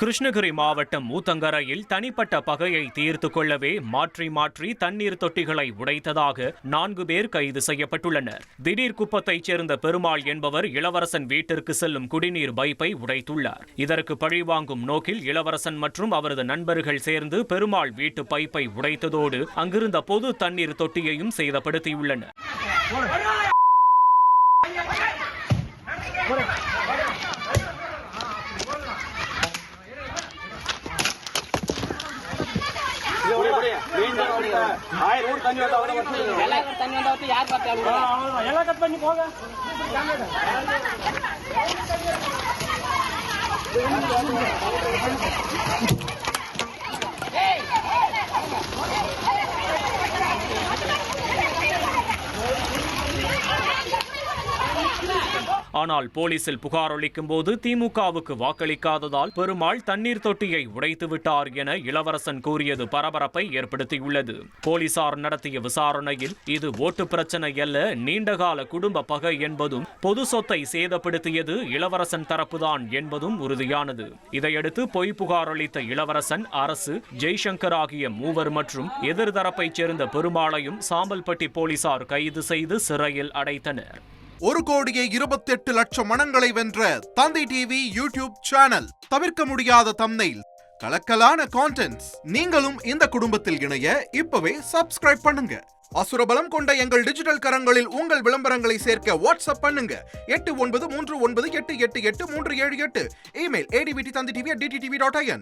கிருஷ்ணகிரி மாவட்டம் ஊத்தங்கரையில் தனிப்பட்ட பகையை தீர்த்து கொள்ளவே மாற்றி தண்ணீர் தொட்டிகளை உடைத்ததாக 4 பேர் கைது செய்யப்பட்டுள்ளனர். திடீர் குப்பத்தைச் சேர்ந்த பெருமாள் என்பவர் இளவரசன் வீட்டிற்கு செல்லும் குடிநீர் பைப்பை உடைத்துள்ளார். இதற்கு பழிவாங்கும் நோக்கில் இளவரசன் மற்றும் அவரது நண்பர்கள் சேர்ந்து பெருமாள் வீட்டு பைப்பை உடைத்ததோடு அங்கிருந்த பொது தண்ணீர் தொட்டியையும் சேதப்படுத்தியுள்ளனர். ஆனால் போலீசில் புகார் அளிக்கும் போது திமுகவுக்கு வாக்களிக்காததால் பெருமாள் தண்ணீர் தொட்டியை உடைத்துவிட்டார் என இளவரசன் கூறியது பரபரப்பை ஏற்படுத்தியுள்ளது. போலீசார் நடத்திய விசாரணையில் இது ஓட்டு பிரச்சனை அல்ல, நீண்டகால குடும்ப பகை என்பதும் பொது சொத்தை சேதப்படுத்தியது இளவரசன் தரப்புதான் என்பதும் உறுதியானது. இதையடுத்து பொய் புகார் அளித்த இளவரசன், அரசு, ஜெய்சங்கர் ஆகிய மூவர் மற்றும் எதிர்தரப்பைச் சேர்ந்த பெருமாளையும் சாம்பல்பட்டி போலீசார் கைது செய்து சிறையில் அடைத்தனர். 1,28,00,000 மனங்களை வென்ற தந்தி டிவி யூடியூப் சேனல். தவிர்க்க முடியாத தம்ப்நெயில், கலக்கலான கான்டென்ட்ஸ். நீங்களும் இந்த குடும்பத்தில் இணைய இப்பவே சப்ஸ்கிரைப் பண்ணுங்க. அசுரபலம் கொண்ட எங்கள் டிஜிட்டல் கரங்களில் உங்கள் விளம்பரங்களை சேர்க்க வாட்ஸ்அப் பண்ணுங்க. 8939888838. Email advtthanditv@dttv.in.